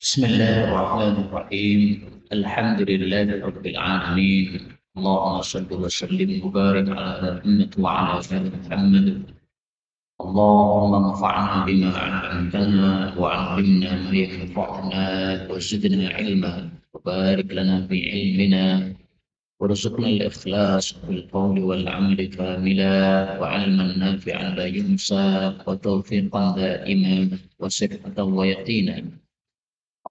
بسم الله الرحمن الرحيم. الحمد لله رب العالمين. اللهم صل وسلم وبارك على محمد وعلى آل محمد. اللهم انفعنا بما علمتنا وعلمنا ما ينفعنا وزدنا علما وبارك لنا في علمنا وارزقنا الإخلاص في القول والعمل كاملا وعلما نافعا لا ينسى وتوفيقا دائما وصحة ويقينا.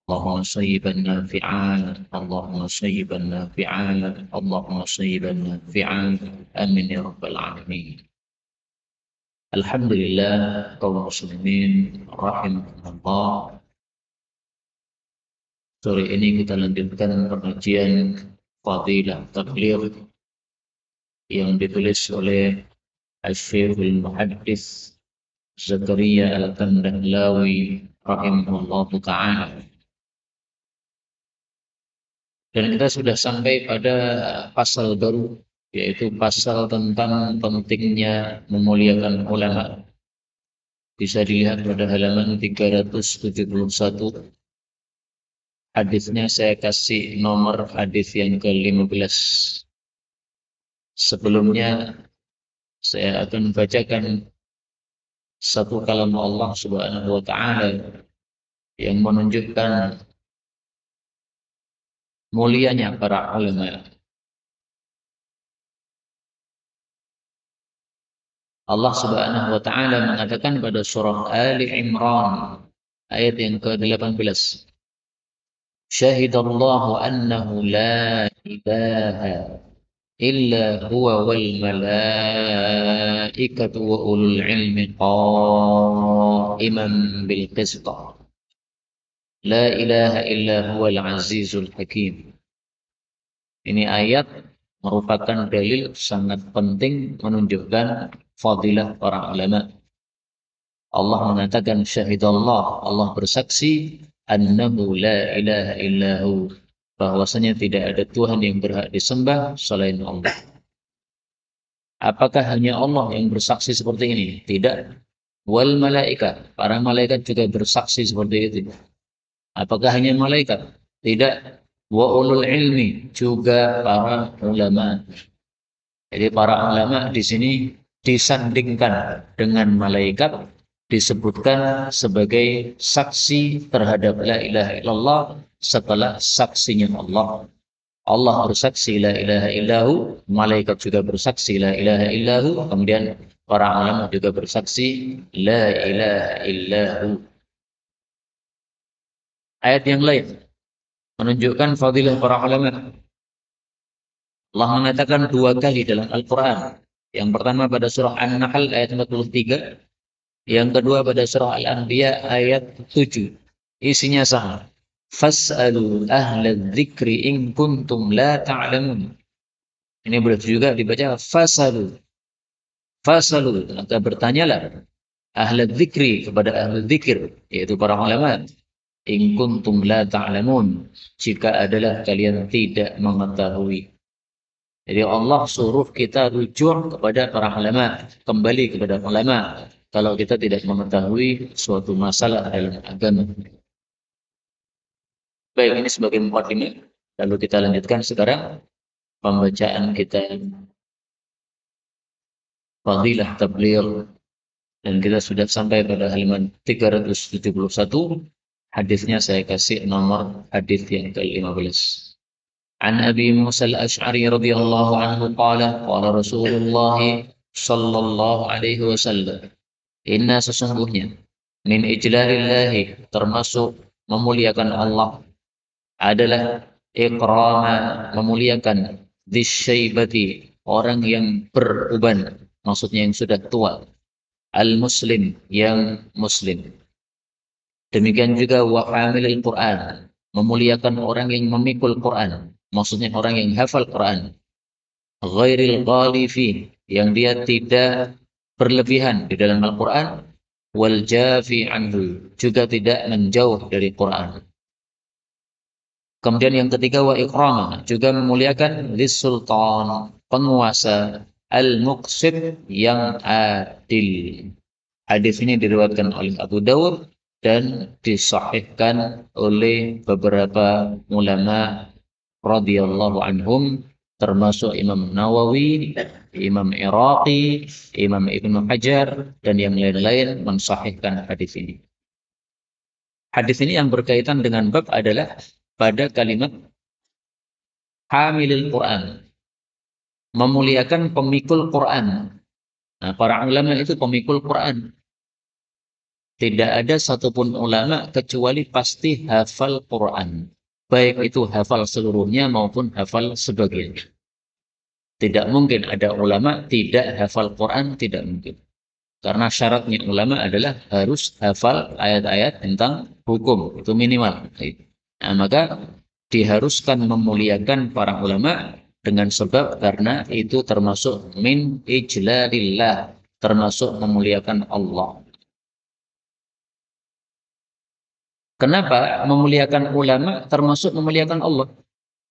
اللهم صيبا نافعا، اللهم صيبا نافعا، اللهم صيبا نافعا. آمين يا رب العالمين. Alhamdulillah kaum muslimin rahimahullah. Sore ini kita lanjutkan pengajian Fadilah Tabligh yang ditulis oleh Asy-Syekhul Muhaddits Zakaria Al-Kandahlawi rahimahullah taala. Dan kita sudah sampai pada pasal baru, yaitu pasal tentang pentingnya memuliakan ulama. Bisa dilihat pada halaman 371. Hadisnya saya kasih nomor hadis yang ke-15. Sebelumnya saya akan bacakan satu kalam Allah Subhanahu wa taala yang menunjukkan mulianya para ulama. Allah Subhanahu wa taala mengatakan pada surah Ali Imran ayat yang ke-18. Syahidallahu annahu la ilaha illa huwa wal malaikatu wa ulul ilmi qa'iman bil qist. La ilaha illa huwal azizul hakim. Ini ayat merupakan dalil sangat penting menunjukkan fadilah para ulama. Allah mengatakan syahidallah, Allah bersaksi annahu la ilaha illahu, bahwasanya tidak ada Tuhan yang berhak disembah selain Allah. Apakah hanya Allah yang bersaksi seperti ini? Tidak. Wal malaikat, para malaikat juga bersaksi seperti itu. Apakah hanya malaikat? Tidak. Wa ulul ilmi, juga para ulama. Jadi para ulama di sini disandingkan dengan malaikat, disebutkan sebagai saksi terhadap la ilaha illallah setelah saksinya Allah. Allah bersaksi la ilaha illahu, malaikat juga bersaksi la ilaha illahu, kemudian para ulama juga bersaksi la ilaha illahu. Ayat yang lain menunjukkan fadilah para ulama. Allah mengatakan dua kali dalam Al-Quran. Yang pertama pada surah An-Nahl ayat 43. Yang kedua pada surah Al-Anbiya ayat 7. Isinya sama. Fas'alu ahla dzikri in kuntum la ta'lamun. Ini boleh juga dibaca fasalu. Fasalu, maka bertanyalah ahla dzikri, kepada ahli dzikir, yaitu para ulama. In kuntum la ta'lamun, jika adalah kalian tidak mengetahui. Jadi Allah suruh kita rujuk kepada para ulama, kembali kepada ulama kalau kita tidak mengetahui suatu masalah dalam agama. Baik, ini sebagai mukadimah. Lalu kita lanjutkan sekarang pembacaan kita Fadilah Tabligh, dan kita sudah sampai pada halaman 371. Hadisnya saya kasih nomor hadis yang ke-15. An Abi Musa al-Ash'ari radhiyallahu anhu qala qala Rasulullah sallallahu alaihi wasallam, inna sesungguhnya min ijlalillahi, termasuk memuliakan Allah, adalah ikrama, memuliakan dzsyaibati, orang yang beruban, maksudnya yang sudah tua, al-muslim, yang muslim. Demikian juga wa hamilil Quran, memuliakan orang yang memikul Quran, maksudnya orang yang hafal Quran. Ghairil ghalifi, yang dia tidak berlebihan di dalam Al-Quran. Wal jafi anhu, juga tidak menjauh dari Quran. Kemudian yang ketiga wa ikrama, juga memuliakan lis sultan, penguasa, al-muqsit, yang adil. Hadis ini diriwayatkan oleh Abu Dawud dan disahihkan oleh beberapa ulama radhiyallahu anhum, termasuk Imam Nawawi, Imam Iraqi, Imam Ibnu Hajar, dan yang lain-lain mensahihkan hadis ini. Hadis ini yang berkaitan dengan bab adalah pada kalimat hamilil Quran, memuliakan pemikul Quran. Nah, para ulama itu pemikul Quran. Tidak ada satupun ulama kecuali pasti hafal Quran. Baik itu hafal seluruhnya maupun hafal sebagian. Tidak mungkin ada ulama tidak hafal Quran, tidak mungkin. Karena syaratnya ulama adalah harus hafal ayat-ayat tentang hukum, itu minimal. Nah, maka diharuskan memuliakan para ulama dengan sebab karena itu termasuk min ijlalillah, termasuk memuliakan Allah. Kenapa memuliakan ulama termasuk memuliakan Allah?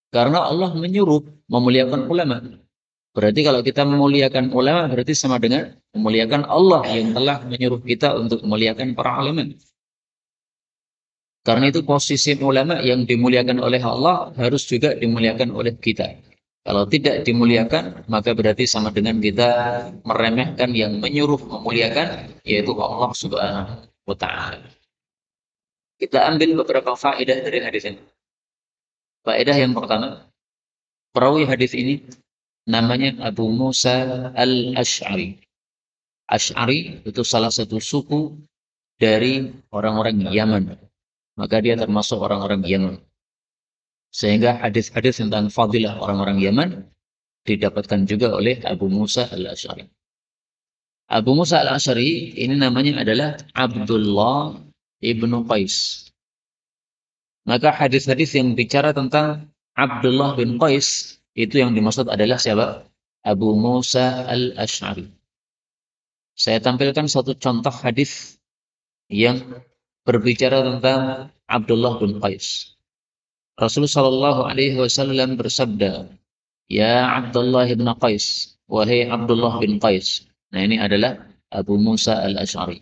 Karena Allah menyuruh memuliakan ulama. Berarti kalau kita memuliakan ulama berarti sama dengan memuliakan Allah yang telah menyuruh kita untuk memuliakan para ulama. Karena itu posisi ulama yang dimuliakan oleh Allah harus juga dimuliakan oleh kita. Kalau tidak dimuliakan, maka berarti sama dengan kita meremehkan yang menyuruh memuliakan, yaitu Allah Subhanahu wa Ta'ala. Kita ambil beberapa faedah dari hadis ini. Faedah yang pertama, perawi hadis ini namanya Abu Musa al-Ash'ari. Ash'ari itu salah satu suku dari orang-orang Yaman. Maka dia termasuk orang-orang Yaman. Sehingga hadis-hadis tentang fadilah orang-orang Yaman didapatkan juga oleh Abu Musa al-Ash'ari. Abu Musa al-Ash'ari ini namanya adalah Abdullah ibnu Qais. Maka hadis-hadis yang bicara tentang Abdullah bin Qais itu yang dimaksud adalah siapa? Abu Musa al-Ash'ari. Saya tampilkan satu contoh hadis yang berbicara tentang Abdullah bin Qais. Rasulullah Shallallahu Alaihi Wasallam bersabda, Ya Abdullah bin Qais, wahai Abdullah bin Qais. Nah, ini adalah Abu Musa al-Ash'ari.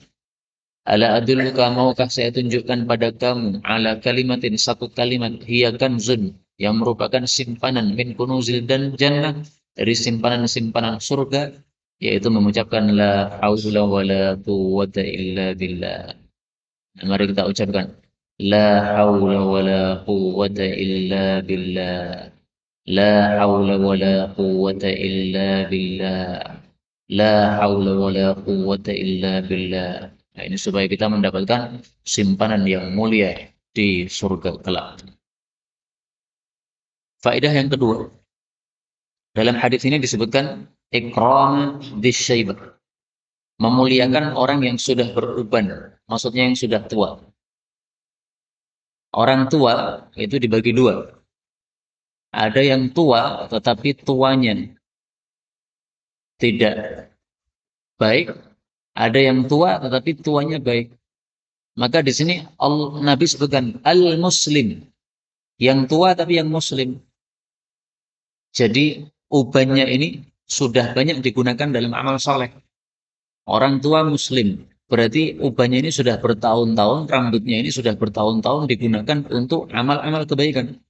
Ala adulluka, maukah saya tunjukkan pada kamu ala kalimatin, satu kalimat, hiya kanzun, yang merupakan simpanan min kunuzil dan jannah, dari simpanan-simpanan surga, yaitu mengucapkan la haula wala quwwata illa billah. Nah, mari kita ucapkan la haula wala quwwata illa billah. La haula wala quwwata illa billah. La haula wala quwwata illa billah. Nah, ini supaya kita mendapatkan simpanan yang mulia di surga kelak. Faedah yang kedua, dalam hadis ini disebutkan ikram disyaibah, memuliakan orang yang sudah beruban, maksudnya yang sudah tua. Orang tua itu dibagi dua. Ada yang tua tetapi tuanya tidak baik, ada yang tua tetapi tuanya baik. Maka di sini Nabi sebutkan al-muslim, yang tua tapi yang muslim. Jadi ubannya ini sudah banyak digunakan dalam amal soleh. Orang tua muslim, berarti ubannya ini sudah bertahun-tahun, rambutnya ini sudah bertahun-tahun digunakan untuk amal-amal kebaikan.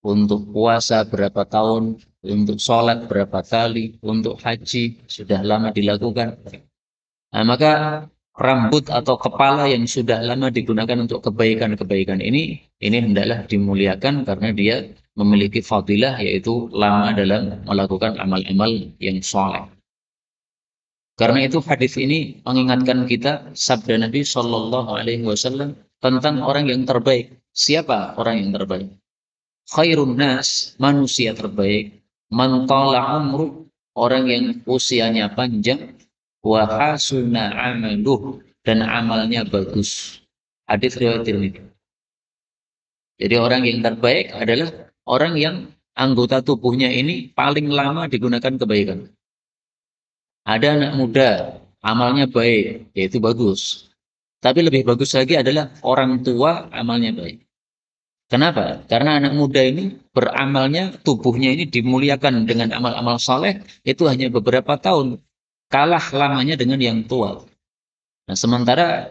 Untuk puasa berapa tahun, untuk sholat berapa kali, untuk haji sudah lama dilakukan. Nah, maka rambut atau kepala yang sudah lama digunakan untuk kebaikan-kebaikan ini hendaklah dimuliakan karena dia memiliki fadilah, yaitu lama dalam melakukan amal-amal yang soleh. Karena itu hadis ini mengingatkan kita sabda Nabi Shallallahu Alaihi Wasallam tentang orang yang terbaik. Siapa orang yang terbaik? Khairun nas, manusia terbaik. Man tala umru, orang yang usianya panjang. Wa hasuna amaluh, dan amalnya bagus. Hadis riwayat Tirmidzi. Jadi orang yang terbaik adalah orang yang anggota tubuhnya ini paling lama digunakan kebaikan. Ada anak muda, amalnya baik, yaitu bagus. Tapi lebih bagus lagi adalah orang tua, amalnya baik. Kenapa? Karena anak muda ini beramalnya, tubuhnya ini dimuliakan dengan amal-amal saleh, itu hanya beberapa tahun. Kalah lamanya dengan yang tua. Nah, sementara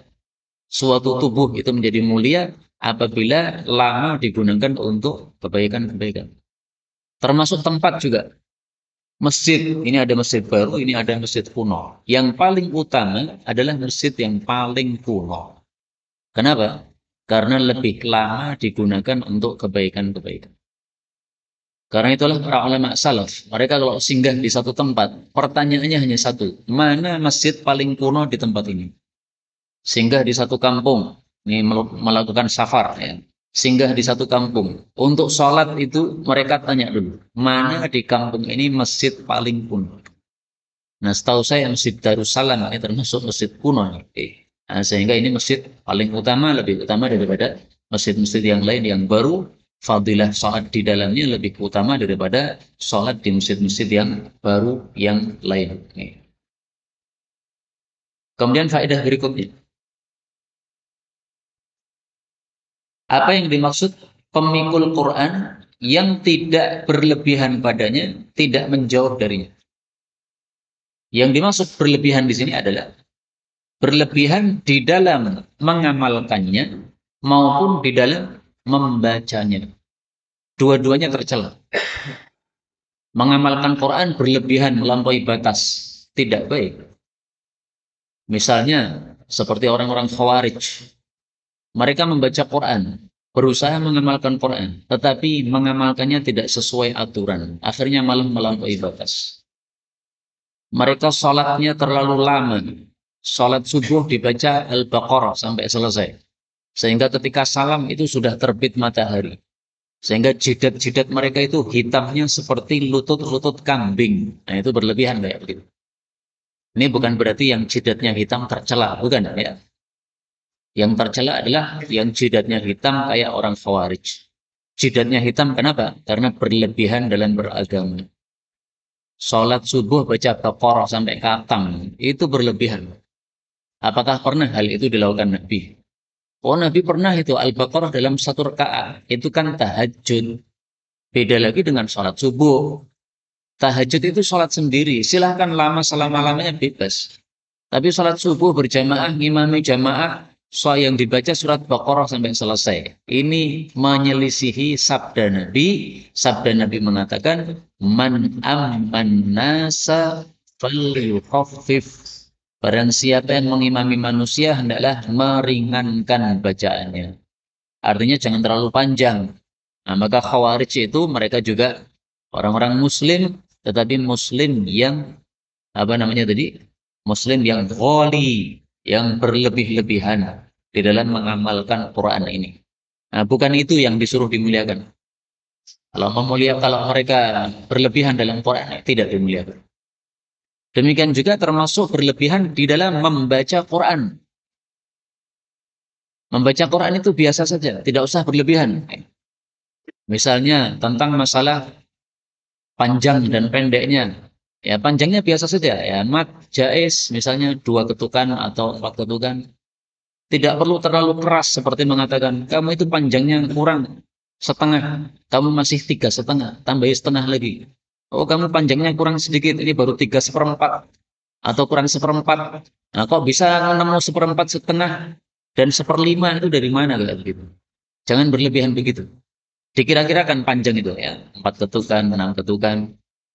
Suatu tubuh itu menjadi mulia apabila lama digunakan untuk kebaikan-kebaikan. Termasuk tempat juga. Masjid, ini ada masjid baru, ini ada masjid kuno. Yang paling utama adalah masjid yang paling kuno. Kenapa? Karena lebih lama digunakan untuk kebaikan-kebaikan. Karena itulah para ulama salaf, mereka kalau singgah di satu tempat, pertanyaannya hanya satu, mana masjid paling kuno di tempat ini? Singgah di satu kampung, ini melakukan safar, ya. Singgah di satu kampung. Untuk sholat itu mereka tanya dulu, mana di kampung ini masjid paling kuno? Nah, setahu saya Masjid Darussalam ini termasuk masjid kuno. Nah, sehingga ini masjid paling utama, lebih utama daripada masjid-masjid yang lain yang baru. Fadilah sholat di dalamnya lebih utama daripada sholat di masjid-masjid yang baru yang lain. Kemudian faedah berikutnya. Apa yang dimaksud pemikul Quran yang tidak berlebihan padanya, tidak menjauh darinya? Yang dimaksud berlebihan di sini adalah berlebihan di dalam mengamalkannya maupun di dalam membacanya. Dua-duanya tercela. Mengamalkan Quran berlebihan melampaui batas, tidak baik. Misalnya seperti orang-orang Khawarij. Mereka membaca Quran, berusaha mengamalkan Quran, tetapi mengamalkannya tidak sesuai aturan. Akhirnya malah melampaui batas. Mereka sholatnya terlalu lama. Sholat subuh dibaca Al-Baqarah sampai selesai. Sehingga ketika salam itu sudah terbit matahari. Sehingga jidat-jidat mereka itu hitamnya seperti lutut-lutut kambing. Nah, itu berlebihan kayak begitu. Ini bukan berarti yang jidatnya hitam tercela, bukan ya. Yang tercela adalah yang jidatnya hitam kayak orang Khawarij. Jidatnya hitam kenapa? Karena berlebihan dalam beragama. Sholat subuh baca Baqarah sampai khatam, itu berlebihan. Apakah pernah hal itu dilakukan Nabi? Oh, Nabi pernah itu Al-Baqarah dalam satu rakaat. Itu kan tahajud. Beda lagi dengan sholat subuh. Tahajud itu sholat sendiri. Silahkan lama selama-lamanya bebas. Tapi sholat subuh berjamaah, ngimami jamaah, yang dibaca surat Baqarah sampai selesai. Ini menyelisihi sabda Nabi. Sabda Nabi mengatakan, Man amman nasa falyukhaffif. Barang siapa yang mengimami manusia, hendaklah meringankan bacaannya. Artinya jangan terlalu panjang. Nah, maka Khawarij itu mereka juga orang-orang Muslim, tetapi Muslim yang Muslim yang ghali, yang berlebih-lebihan di dalam mengamalkan Quran ini. Nah, bukan itu yang disuruh dimuliakan. Kalau mereka berlebihan dalam Quran, tidak dimuliakan. Demikian juga termasuk berlebihan di dalam membaca Quran. Membaca Quran itu biasa saja, tidak usah berlebihan. Misalnya tentang masalah panjang dan pendeknya. Ya, panjangnya biasa saja, ya, mat, jaiz, misalnya 2 ketukan atau 4 ketukan. Tidak perlu terlalu keras seperti mengatakan, kamu itu panjangnya kurang setengah, kamu masih 3,5, tambahi setengah lagi. Oh, kamu panjangnya kurang sedikit, ini baru 3/4 atau kurang 1/4. Nah, kok bisa nemu 1/4 setengah dan 1/5 itu dari mana kayak begitu? Jangan berlebihan begitu. Dikira-kirakan panjang itu ya, 4 ketukan, 6 ketukan.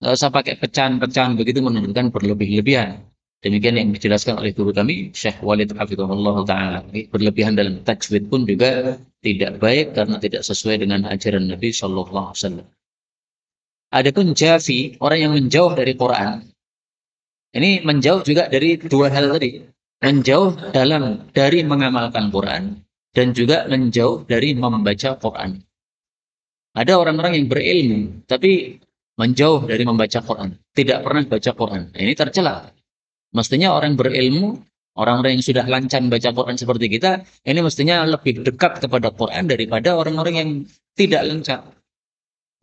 Nggak usah pakai pecahan-pecahan begitu menunjukkan berlebih-lebihan. Demikian yang dijelaskan oleh guru kami, Syekh Walid Hafizahullah Ta'ala. Berlebihan dalam tajwid pun juga tidak baik karena tidak sesuai dengan ajaran Nabi Sallallahu Alaihi Wasallam. Adapun jafi, orang yang menjauh dari Quran, ini menjauh juga dari 2 hal tadi. Menjauh dari mengamalkan Quran dan juga menjauh dari membaca Quran. Ada orang-orang yang berilmu tapi menjauh dari membaca Quran, tidak pernah baca Quran. Nah, ini tercela. Mestinya orang berilmu, orang-orang yang sudah lancar membaca Quran seperti kita, ini mestinya lebih dekat kepada Quran daripada orang-orang yang tidak lancar.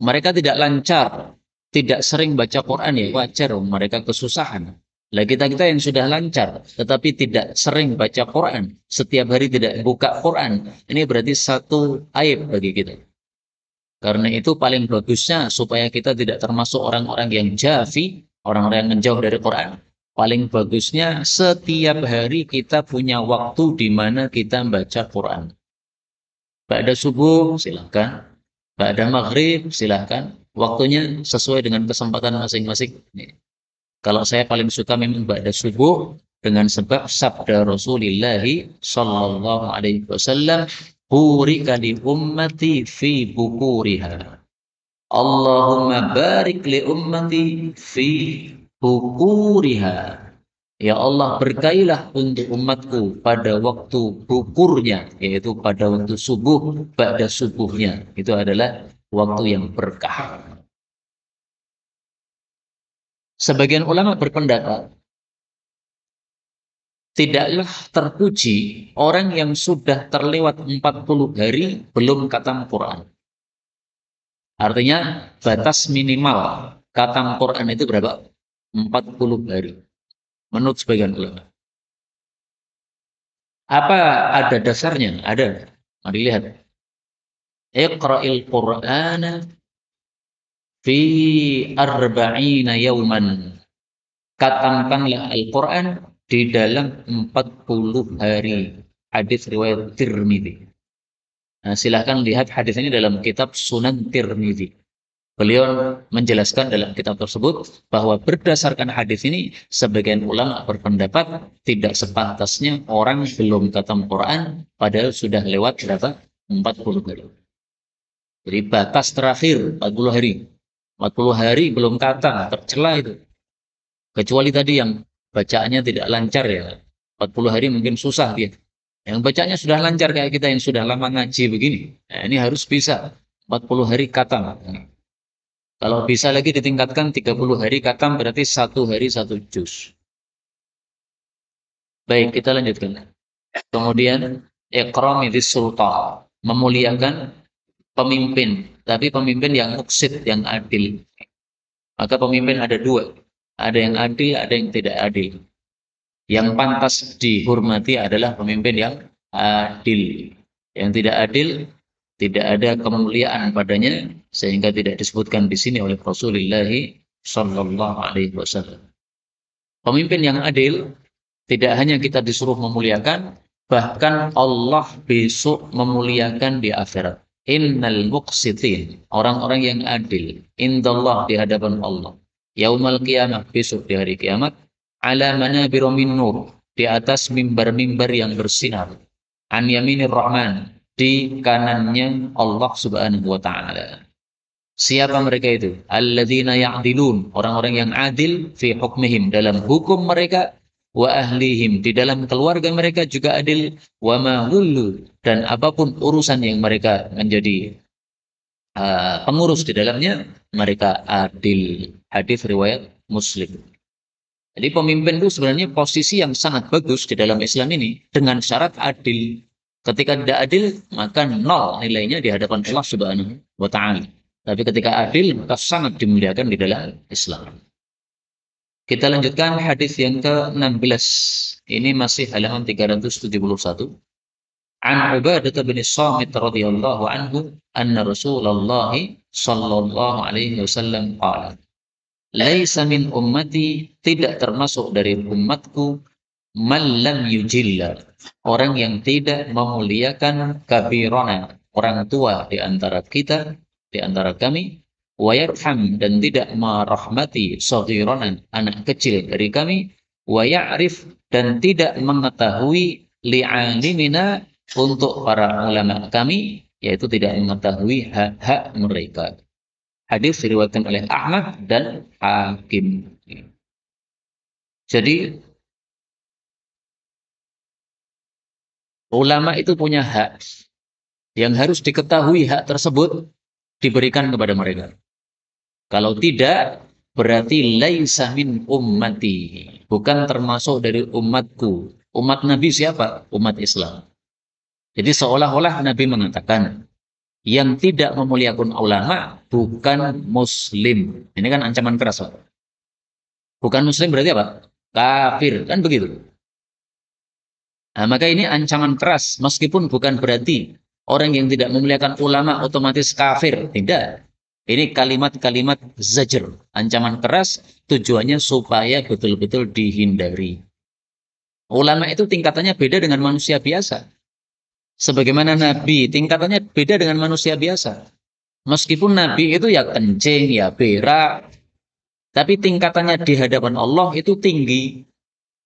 Mereka tidak lancar, tidak sering baca Quran, ya wajar, mereka kesusahan. Lah kita yang sudah lancar, tetapi tidak sering baca Quran, setiap hari tidak buka Quran, ini berarti satu aib bagi kita. Karena itu paling bagusnya supaya kita tidak termasuk orang-orang yang jafi, orang-orang yang menjauh dari Quran. Paling bagusnya setiap hari kita punya waktu di mana kita baca Quran. Ba'da subuh silahkan, ba'da maghrib silahkan. Waktunya sesuai dengan kesempatan masing-masing. Kalau saya paling suka memang ba'da subuh dengan sebab sabda Rasulullah sallallahu alaihi wasallam, "Burika li ummati fi bukuriha." Allahumma barik li ummati fi bukuriha. Ya Allah, berkailah untuk umatku pada waktu bukurnya, yaitu pada waktu subuh, ba'da subuhnya. Itu adalah waktu yang berkah. Sebagian ulama berpendapat, tidaklah terpuji orang yang sudah terlewat 40 hari belum khatam Quran. Artinya batas minimal khatam Quran itu berapa? 40 hari. Menurut sebagian ulama. Apa ada dasarnya? Ada. Mari lihat. Iqra'il Qur'ana fi arba'ina yauman. Khatamkanlah Al-Quran di dalam 40 hari. Hadis riwayat Tirmidzi. Nah, silahkan lihat hadis ini dalam kitab Sunan Tirmidzi. Beliau menjelaskan dalam kitab tersebut bahwa berdasarkan hadis ini, sebagian ulama berpendapat tidak sepantasnya orang belum khatam Quran padahal sudah lewat berapa? 40 hari. Jadi batas terakhir 40 hari. 40 hari belum khatam, tercela itu. Kecuali tadi yang bacaannya tidak lancar ya. 40 hari mungkin susah dia. Yang bacanya sudah lancar kayak kita yang sudah lama ngaji begini. Nah, ini harus bisa 40 hari khatam. Kalau bisa lagi ditingkatkan 30 hari khatam berarti 1 hari 1 juz. Baik, kita lanjutkan. Kemudian ikramidzis sultan, memuliakan pemimpin, tapi pemimpin yang muqsit, yang adil. Maka pemimpin ada dua. Ada yang adil, ada yang tidak adil. Yang pantas dihormati adalah pemimpin yang adil. Yang tidak adil, tidak ada kemuliaan padanya, sehingga tidak disebutkan di sini oleh Rasulullah sallallahu alaihi wasallam. Pemimpin yang adil tidak hanya kita disuruh memuliakan, bahkan Allah besok memuliakan di akhirat. Innal muqsitin, orang-orang yang adil, indallah, di hadapan Allah. Yaumal qiyamah, besok di hari kiamat, ala manabir min nur, di atas mimbar-mimbar yang bersinar. An yaminir rahman, di kanannya Allah Subhanahu wa taala. Siapa mereka itu? Alladzina ya'dilun, orang-orang yang adil fi hukmihim, dalam hukum mereka, wa ahlihim, di dalam keluarga mereka juga adil, wa ma hullu, dan apapun urusan yang mereka menjadi pengurus di dalamnya, mereka adil. Hadis riwayat Muslim. Jadi pemimpin itu sebenarnya posisi yang sangat bagus di dalam Islam ini dengan syarat adil. Ketika tidak adil, maka nol nilainya di hadapan Allah Subhanahu wa taala. Tapi ketika adil, maka sangat dimuliakan di dalam Islam. Kita lanjutkan hadis yang ke-16. Ini masih halaman 371. An Ubadah bin Samit radhiyallahu anhu, anna Rasulullah sallallahu alaihi wasallam qala, "Laisa min ummati," tidak termasuk dari umatku, man lam yujilla, orang yang tidak memuliakan kabirana, orang tua di antara kita, di antara kami, wa yarham, dan tidak merahmati saghiranan, anak kecil dari kami, wa ya'rif, dan tidak mengetahui li'alimina, untuk para ulama kami, yaitu tidak mengetahui hak-hak mereka. Hadis diriwayatkan oleh Ahmad dan Hakim. Jadi ulama itu punya hak yang harus diketahui, hak tersebut diberikan kepada mereka. Kalau tidak, berarti laisa min ummati, bukan termasuk dari umatku. Umat Nabi siapa? Umat Islam. Jadi seolah-olah Nabi mengatakan, yang tidak memuliakan ulama bukan muslim. Ini kan ancaman keras, Pak. Bukan muslim berarti apa? Kafir, kan begitu. Nah, maka ini ancaman keras, meskipun bukan berarti orang yang tidak memuliakan ulama otomatis kafir. Tidak. Ini kalimat-kalimat zajr, ancaman keras, tujuannya supaya betul-betul dihindari. Ulama itu tingkatannya beda dengan manusia biasa. Sebagaimana Nabi, tingkatannya beda dengan manusia biasa. Meskipun Nabi itu ya kencing, ya berak, tapi tingkatannya di hadapan Allah itu tinggi.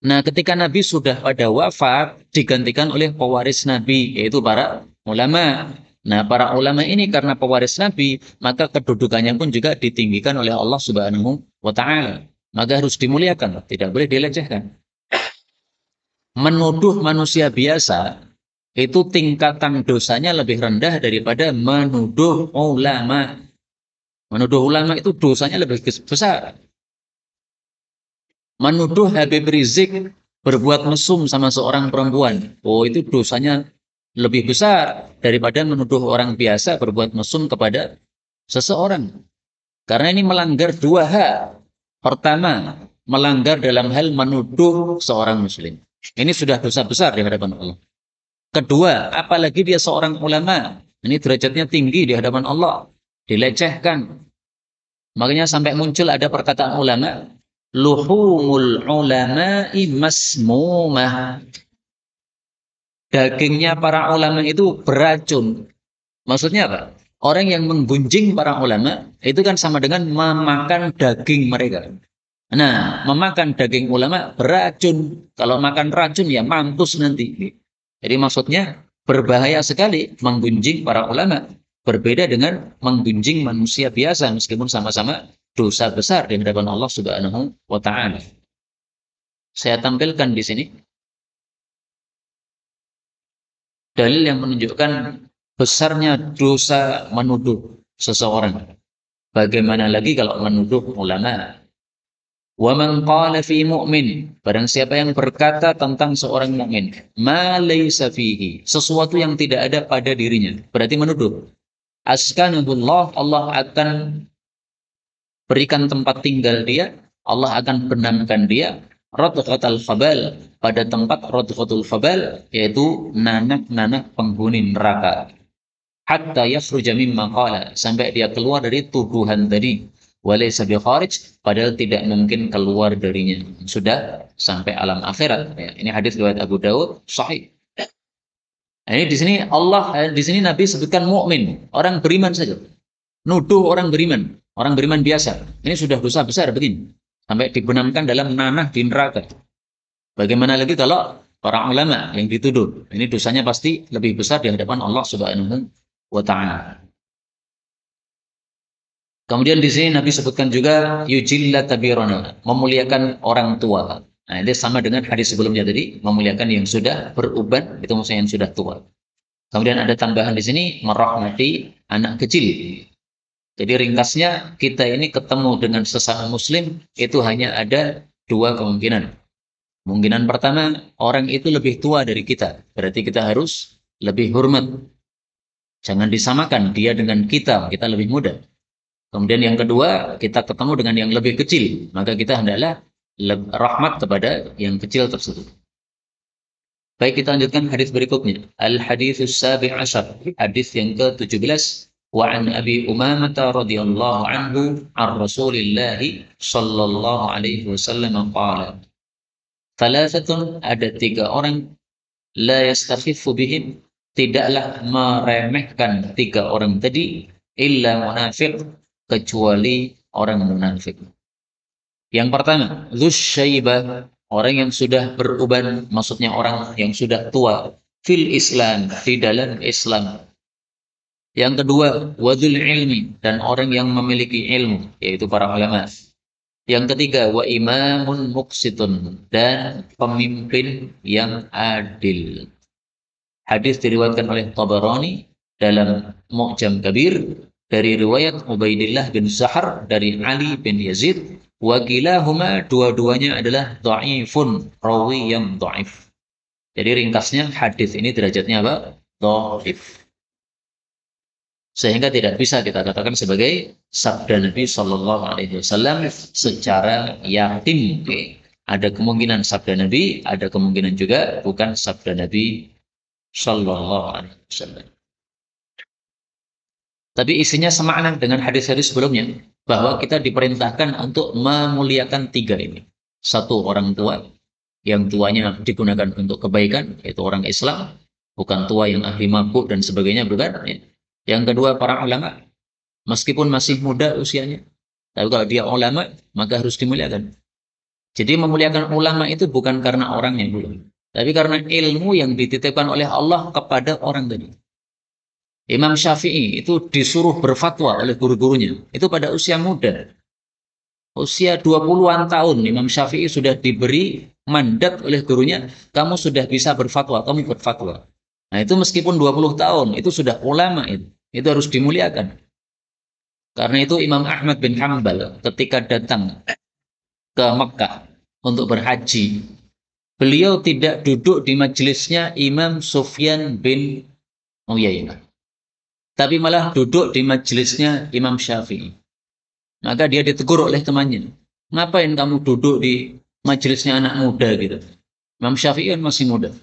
Nah, ketika Nabi sudah pada wafat, digantikan oleh pewaris Nabi, yaitu para ulama. Nah, para ulama ini karena pewaris Nabi, maka kedudukannya pun juga ditinggikan oleh Allah Subhanahu wa Ta'ala. Maka harus dimuliakan, tidak boleh dilecehkan. Menuduh manusia biasa itu tingkatan dosanya lebih rendah daripada menuduh ulama. Menuduh ulama itu dosanya lebih besar. Menuduh Habib Rizik berbuat mesum sama seorang perempuan. Oh, itu dosanya lebih besar daripada menuduh orang biasa berbuat mesum kepada seseorang. Karena ini melanggar dua hal. Pertama, melanggar dalam hal menuduh seorang muslim. Ini sudah dosa besar di hadapan Allah. Kedua, apalagi dia seorang ulama. Ini derajatnya tinggi di hadapan Allah. Dilecehkan. Makanya sampai muncul ada perkataan ulama, luhumul ulama'i masmumah. Dagingnya para ulama itu beracun. Maksudnya apa? Orang yang menggunjing para ulama itu kan sama dengan memakan daging mereka. Nah, memakan daging ulama beracun. Kalau makan racun ya mampus nanti. Jadi maksudnya berbahaya sekali menggunjing para ulama. Berbeda dengan menggunjing manusia biasa meskipun sama-sama dosa besar di hadapan Allah Subhanahu wa Ta'ala. Saya tampilkan di sini dalil yang menunjukkan besarnya dosa menuduh seseorang. Bagaimana lagi kalau menuduh ulama? Wa man qala fi mu'min, barang siapa yang berkata tentang seorang mukmin, ma laysa fihi, sesuatu yang tidak ada pada dirinya, berarti menuduh. Askanahullah, Allah akan berikan tempat tinggal dia, Allah akan benamkan dia radghatal khabal, pada tempat radghatul khabal, yaitu nanah-nanah penghuni neraka. Hatta yakhruja mimma qala, sampai dia keluar dari tuduhan tadi. Walaysa bi kharij, padahal tidak mungkin keluar darinya. Sudah sampai alam akhirat. Ya, ini hadis riwayat Abu Dawud sahih. Nah, ini di sini Allah, di sini Nabi sebutkan mukmin, orang beriman saja. Nuduh orang beriman biasa. Ini sudah dosa besar begini. Sampai dibenamkan dalam nanah di neraka. Bagaimana lagi kalau para ulama yang dituduh? Ini dosanya pasti lebih besar di hadapan Allah Subhanahu wa Ta'ala. Kemudian di sini Nabi sebutkan juga yujilla tabirona, memuliakan orang tua. Nah, ini sama dengan hadis sebelumnya tadi, memuliakan yang sudah beruban, itu maksudnya yang sudah tua. Kemudian ada tambahan di sini, merahmati anak kecil. Jadi ringkasnya, kita ini ketemu dengan sesama muslim, itu hanya ada dua kemungkinan. Kemungkinan pertama, orang itu lebih tua dari kita. Berarti kita harus lebih hormat. Jangan disamakan dia dengan kita lebih muda. Kemudian yang kedua, kita ketemu dengan yang lebih kecil, maka kita hendaklah rahmat kepada yang kecil tersebut. Baik, kita lanjutkan hadis berikutnya. Al-haditsus sabi' asyar, hadis yang ke-17. Wa an Abi Umamah radhiyallahu anhu an Rasulillah sallallahu alaihi wasallam qala. Thalathatun, ada tiga orang, la yastakhiffu bihim, tidaklah meremehkan tiga orang tadi, illa munafiq, kecuali orang munafik. Yang pertama, dzusyaibah, orang yang sudah beruban, maksudnya orang yang sudah tua, fil Islam, di dalam Islam. Yang kedua, wadul ilmi, dan orang yang memiliki ilmu, yaitu para ulama. Yang ketiga, wa imamun muqsitun, dan pemimpin yang adil. Hadis diriwayatkan oleh Tabarani dalam Mu'jam Kabir dari riwayat Ubaidillah bin Zahar dari Ali bin Yazid, wa kilahuma, dua-duanya adalah dhaifun, rawi yang dhaif. Jadi ringkasnya hadis ini derajatnya apa? Dhaif. Sehingga tidak bisa kita katakan sebagai sabda Nabi Shallallahu Alaihi Wasallam secara yakin. Ada kemungkinan sabda Nabi, ada kemungkinan juga bukan sabda Nabi Shallallahu Alaihi Wasallam. Tapi isinya semakna dengan hadis-hadis sebelumnya, bahwa kita diperintahkan untuk memuliakan tiga ini. Satu, orang tua, yang tuanya digunakan untuk kebaikan, yaitu orang Islam, bukan tua yang ahli mabuk dan sebagainya, bukan. Ya. Yang kedua, para ulama, meskipun masih muda usianya, tapi kalau dia ulama, maka harus dimuliakan. Jadi memuliakan ulama itu bukan karena orangnya dulu, tapi karena ilmu yang dititipkan oleh Allah kepada orang tadi. Imam Syafi'i itu disuruh berfatwa oleh guru-gurunya. Itu pada usia muda. Usia 20-an tahun, Imam Syafi'i sudah diberi mandat oleh gurunya, kamu sudah bisa berfatwa, kamu berfatwa. Nah itu meskipun 20 tahun, itu sudah ulama itu. Itu harus dimuliakan. Karena itu Imam Ahmad bin Hambal ketika datang ke Mekah untuk berhaji, beliau tidak duduk di majelisnya Imam Sufyan bin Uyainah, tapi malah duduk di majelisnya Imam Syafi'i. Maka dia ditegur oleh temannya. Ngapain kamu duduk di majelisnya anak muda gitu? Imam Syafi'i kan masih muda.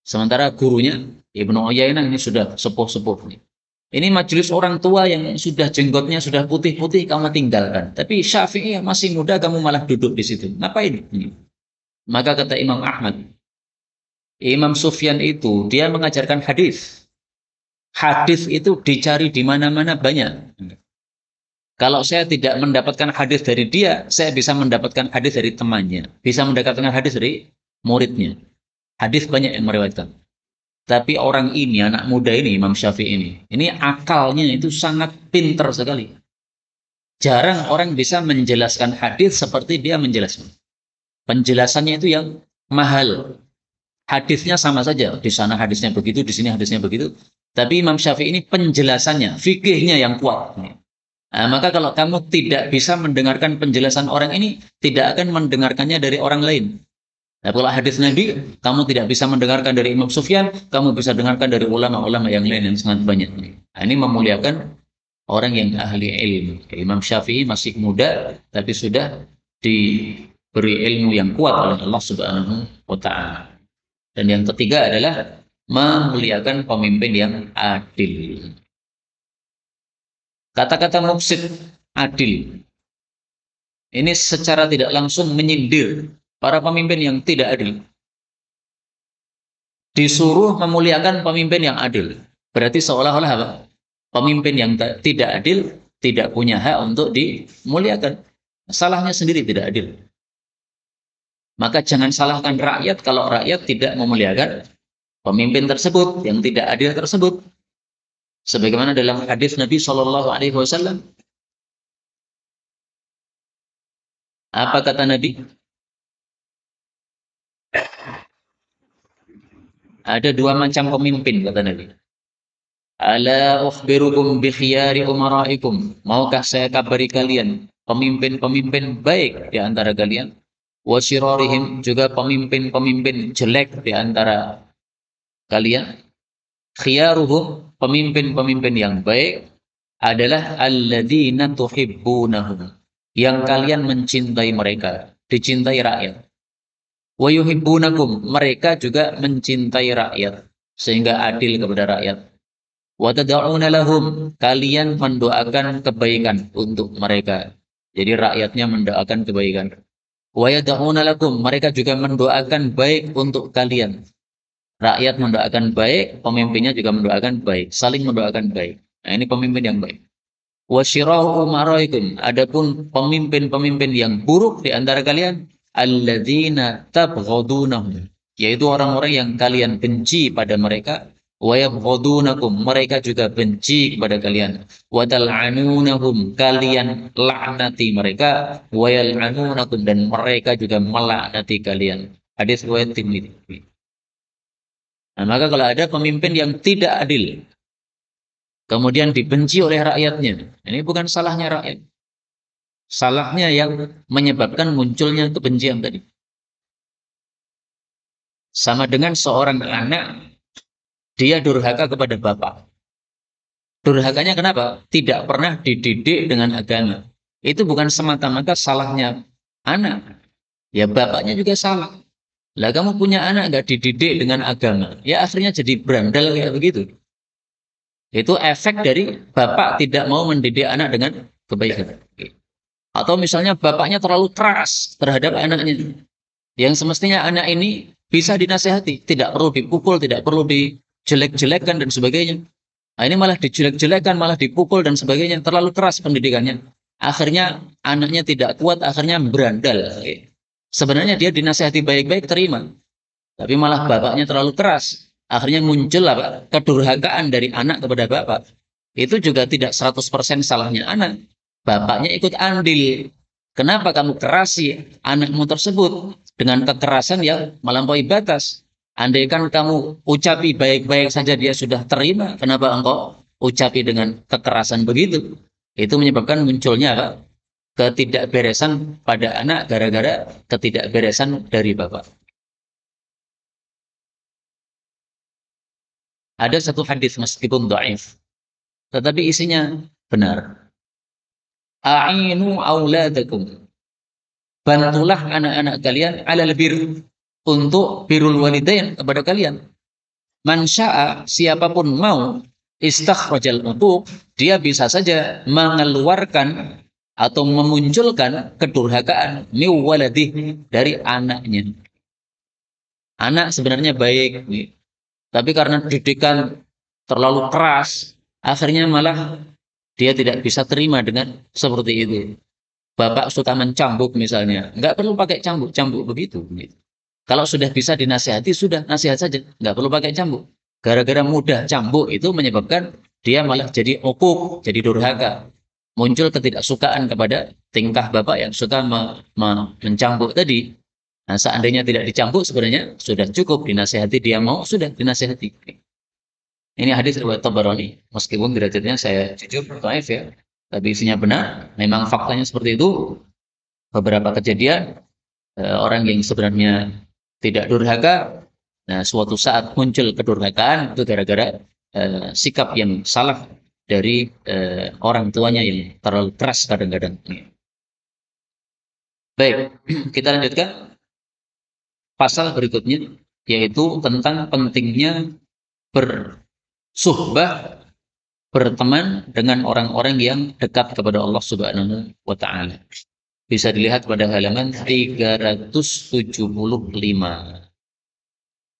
Sementara gurunya Ibnu Uyainah ini sudah sepuh-sepuh nih. Ini majelis orang tua yang sudah jenggotnya sudah putih-putih kamu tinggalkan. Tapi Syafi'i yang masih muda kamu malah duduk di situ. Ngapain ini? Maka kata Imam Ahmad, Imam Sufyan itu dia mengajarkan hadis. Hadis itu dicari di mana-mana banyak. Kalau saya tidak mendapatkan hadis dari dia, saya bisa mendapatkan hadis dari temannya. Bisa mendapatkan hadis dari muridnya. Hadis banyak yang meriwayatkan. Tapi orang ini, anak muda ini, Imam Syafi'i ini akalnya itu sangat pintar sekali. Jarang orang bisa menjelaskan hadis seperti dia menjelaskan. Penjelasannya itu yang mahal. Hadisnya sama saja. Di sana hadisnya begitu, di sini hadisnya begitu. Tapi Imam Syafi'i ini penjelasannya, fikihnya yang kuat. Nah, maka kalau kamu tidak bisa mendengarkan penjelasan orang ini, tidak akan mendengarkannya dari orang lain. Nah, kalau hadis Nabi, kamu tidak bisa mendengarkan dari Imam Sufyan, kamu bisa dengarkan dari ulama-ulama yang lain yang sangat banyak. Nah, ini memuliakan orang yang ahli ilmu. Imam Syafi'i masih muda, tapi sudah diberi ilmu yang kuat oleh Allah Subhanahu wa Ta'ala. Dan yang ketiga adalah memuliakan pemimpin yang adil. Kata-kata mufsid, adil, ini secara tidak langsung menyindir para pemimpin yang tidak adil. Disuruh memuliakan pemimpin yang adil. Berarti seolah-olah apa? Pemimpin yang tidak adil tidak punya hak untuk dimuliakan. Salahnya sendiri tidak adil. Maka jangan salahkan rakyat kalau rakyat tidak memuliakan pemimpin tersebut yang tidak adil tersebut. Sebagaimana dalam hadis Nabi Shallallahu Alaihi Wasallam, apa kata Nabi? Ada dua macam pemimpin kata Nabi. Ala ukhbirukum bi khiyari umaraikum. Maukah saya kabari kalian pemimpin-pemimpin baik di antara kalian? Wa syirarihim, juga pemimpin-pemimpin jelek di antara kalian. Khiyaruhum, pemimpin-pemimpin yang baik adalah alladzina tuhibbunahum, yang kalian mencintai mereka, dicintai rakyat. Wa yuhibbunakum, mereka juga mencintai rakyat sehingga adil kepada rakyat. Wa tad'una lahum, kalian mendoakan kebaikan untuk mereka. Jadi rakyatnya mendoakan kebaikan. Wa yad'una lakum, mereka juga mendoakan baik untuk kalian. Rakyat mendoakan baik, pemimpinnya juga mendoakan baik, saling mendoakan baik. Nah, ini pemimpin yang baik. Wasyirahu umaraikum, adapun pemimpin-pemimpin yang buruk di antara kalian, alladzina tabghadunahum, yaitu orang-orang yang kalian benci pada mereka, wa yabghadunakum, mereka juga benci kepada kalian, wa tal'anunahum, kalian laknati mereka, wa yal'anunakum, dan mereka juga melaknati kalian. Hadis riwayat Tirmidzi. Nah, maka kalau ada pemimpin yang tidak adil, kemudian dibenci oleh rakyatnya, ini bukan salahnya rakyat. Salahnya yang menyebabkan munculnya kebencian tadi. Sama dengan seorang anak, dia durhaka kepada bapak. Durhakanya kenapa? Tidak pernah dididik dengan agama. Itu bukan semata-mata salahnya anak. Ya bapaknya juga salah. Lah kamu punya anak nggak dididik dengan agama, ya akhirnya jadi berandal kayak begitu. Itu efek dari bapak tidak mau mendidik anak dengan kebaikan. Atau misalnya bapaknya terlalu keras terhadap anaknya. Yang semestinya anak ini bisa dinasehati, tidak perlu dipukul, tidak perlu dijelek-jelekkan dan sebagainya. Nah, ini malah dijelek-jelekkan, malah dipukul dan sebagainya, terlalu keras pendidikannya. Akhirnya anaknya tidak kuat, akhirnya berandal. Sebenarnya dia dinasehati baik-baik terima, tapi malah bapaknya terlalu keras. Akhirnya muncul apa? Kedurhakaan dari anak kepada bapak. Itu juga tidak 100% salahnya anak. Bapaknya ikut andil. Kenapa kamu kerasi anakmu tersebut dengan kekerasan yang melampaui batas? Andaikan kamu ucapi baik-baik saja dia sudah terima, kenapa engkau ucapi dengan kekerasan begitu? Itu menyebabkan munculnya apa? Ketidakberesan pada anak gara-gara ketidakberesan dari bapak. Ada satu hadis meskipun dhaif, tetapi isinya benar. A'inu auladakum. Bantulah anak-anak kalian alal bir untuk birrul walidain kepada kalian. Man syaa, siapapun mau, istakhrajal utuq, dia bisa saja mengeluarkan atau memunculkan kedurhakaan min waladih dari anaknya. Anak sebenarnya baik, tapi karena didikan terlalu keras, akhirnya malah dia tidak bisa terima dengan seperti itu. Bapak suka mencambuk misalnya, nggak perlu pakai cambuk begitu. Kalau sudah bisa dinasihati, sudah nasihat saja, nggak perlu pakai cambuk. Gara-gara mudah cambuk itu menyebabkan dia malah jadi ukuk, jadi durhaka. Muncul ketidaksukaan kepada tingkah bapak yang suka mencambuk tadi. Nah, seandainya tidak dicambuk, sebenarnya sudah cukup dinasihati, dia mau, sudah dinasihati. Ini hadis riwayat Tabarani. Meskipun derajatnya saya jujur dhaif ya, tapi isinya benar. Memang faktanya seperti itu. Beberapa kejadian orang yang sebenarnya tidak durhaka, nah suatu saat muncul kedurhakaan itu gara-gara sikap yang salah dari orang tuanya yang terlalu keras kadang-kadang. Baik, kita lanjutkan pasal berikutnya, yaitu tentang pentingnya bersuhbah, berteman dengan orang-orang yang dekat kepada Allah Subhanahu wa taala. Bisa dilihat pada halaman 375.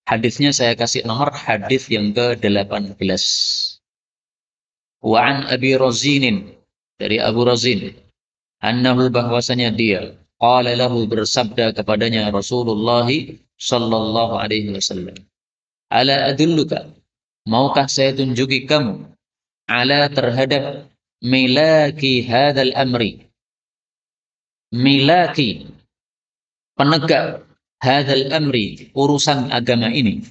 Hadisnya saya kasih nomor hadis yang ke-18. Wa an Abi Razin, dari Abu Razin, annahu, bahwasanya dia, qala lahu, bersabda kepadanya Rasulullah sallallahu alaihi wasallam, ala adulluka, maukah saya tunjuki kamu, ala, terhadap, milaki hadzal amri, milaki, penegak, hadzal amri, urusan agama ini,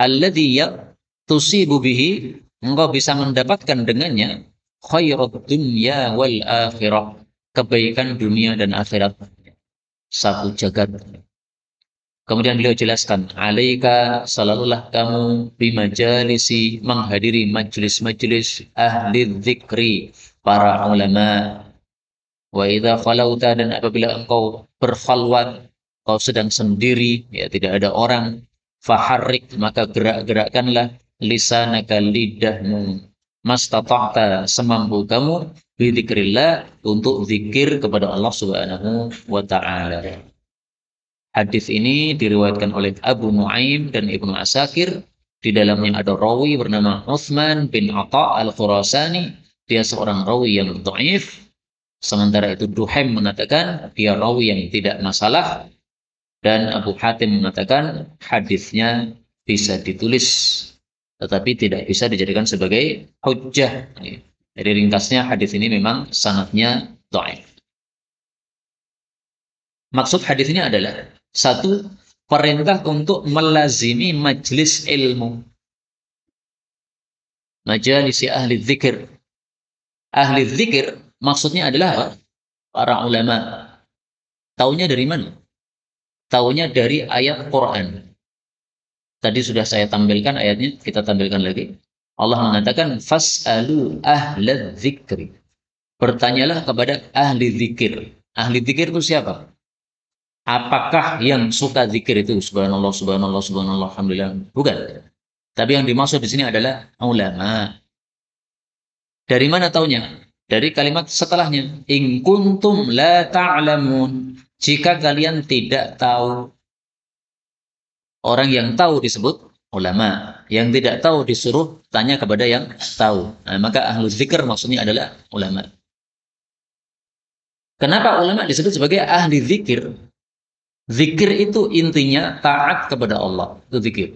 alladzi tusibu bihi, engkau bisa mendapatkan dengannya, khairat dunya wal akhirah, kebaikan dunia dan akhirat, satu jagat. Kemudian beliau jelaskan, alaika, selalulah kamu, bimajalisi, menghadiri majlis-majlis ahli dzikri, para ulama. Wa idza khalauta, dan apabila engkau berkhalwat, kau sedang sendiri, ya tidak ada orang, faharrik, maka gerak-gerakkanlah lisanaka, lidahmu, mastata'ta, semampu kamu, bidzikrillah, untuk zikir kepada Allah Subhanahu wa taala. Hadis ini diriwayatkan oleh Abu Nuaim dan Ibnu Asakir. Di dalamnya ada rawi bernama Utsman bin Atha al-Khurasani. Dia seorang rawi yang dhaif. Sementara itu Duhaim mengatakan dia rawi yang tidak masalah. Dan Abu Hatim mengatakan hadisnya bisa ditulis, tetapi tidak bisa dijadikan sebagai hujjah. Jadi ringkasnya hadis ini memang sanadnya dhaif. Maksud hadis ini adalah, satu, perintah untuk melazimi majlis ilmu. Majalisi ahli dzikir. Ahli dzikir maksudnya adalah apa? Para ulama. Taunya dari mana? Taunya dari ayat Quran. Tadi sudah saya tampilkan ayatnya, kita tampilkan lagi. Allah mengatakan, fas'alu ahla dzikri. Bertanyalah kepada ahli dzikir. Ahli dzikir itu siapa? Apakah yang suka zikir itu subhanallah, subhanallah, subhanallah, alhamdulillah? Bukan. Tapi yang dimaksud di sini adalah ulama. Dari mana taunya? Dari kalimat setelahnya. In kuntum la ta'lamun. Jika kalian tidak tahu. Orang yang tahu disebut ulama. Yang tidak tahu disuruh tanya kepada yang tahu. Nah, maka ahlu zikr maksudnya adalah ulama. Kenapa ulama disebut sebagai ahli zikir? Zikir itu intinya taat kepada Allah. Itu zikir.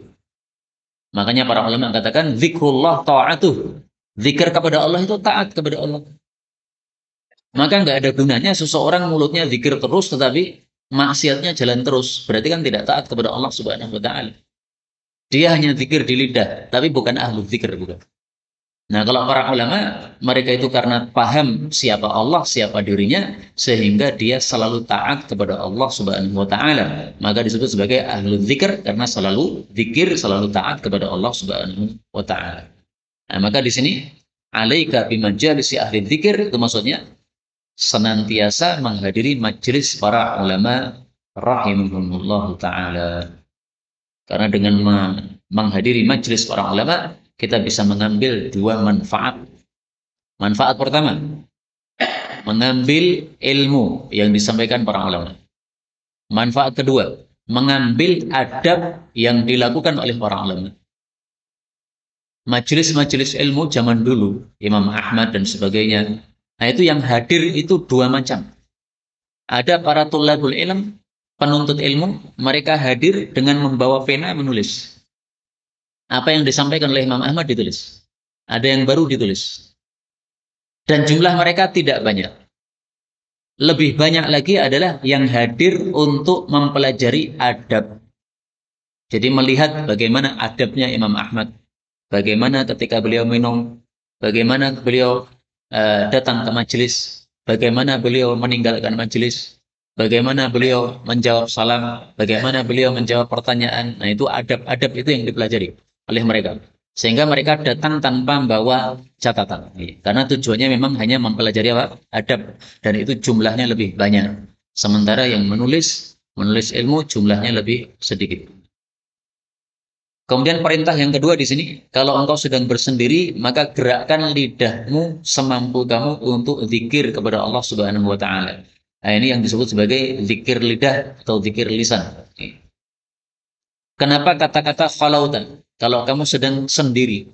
Makanya para ulama katakan zikrullah ta'atuh. Zikir kepada Allah itu taat kepada Allah. Maka nggak ada gunanya seseorang mulutnya zikir terus tetapi maksiatnya jalan terus. Berarti kan tidak taat kepada Allah Subhanahu wa taala. Dia hanya zikir di lidah, tapi bukan ahlu zikir bukan. Nah, kalau para ulama, mereka itu karena paham siapa Allah, siapa dirinya, sehingga dia selalu taat kepada Allah Subhanahu wa taala. Maka disebut sebagai ahlu zikir karena selalu zikir, selalu taat kepada Allah Subhanahu wa taala. Nah, maka di sini alaika bimajalisi ahli zikir itu maksudnya senantiasa menghadiri majelis para ulama rahimahumullah taala. Karena dengan menghadiri majelis para ulama kita bisa mengambil dua manfaat. Manfaat pertama, mengambil ilmu yang disampaikan para ulama. Manfaat kedua, mengambil adab yang dilakukan oleh para ulama. Majelis-majelis ilmu zaman dulu, Imam Ahmad dan sebagainya, nah itu yang hadir itu dua macam. Ada para tulabul ilm, penuntut ilmu, mereka hadir dengan membawa pena menulis. Apa yang disampaikan oleh Imam Ahmad ditulis. Ada yang baru ditulis. Dan jumlah mereka tidak banyak. Lebih banyak lagi adalah yang hadir untuk mempelajari adab. Jadi melihat bagaimana adabnya Imam Ahmad. Bagaimana ketika beliau minum. Bagaimana beliau datang ke majelis. Bagaimana beliau meninggalkan majelis. Bagaimana beliau menjawab salam. Bagaimana beliau menjawab pertanyaan. Nah itu adab-adab itu yang dipelajari oleh mereka. Sehingga mereka datang tanpa membawa catatan. Karena tujuannya memang hanya mempelajari apa? Adab. Dan itu jumlahnya lebih banyak. Sementara yang menulis ilmu jumlahnya lebih sedikit. Kemudian perintah yang kedua di sini, kalau engkau sedang bersendiri, maka gerakkan lidahmu semampu kamu untuk zikir kepada Allah Subhanahu wa taala. Nah, ini yang disebut sebagai zikir lidah atau zikir lisan. Kenapa kata-kata khalautan? Kalau kamu sedang sendiri.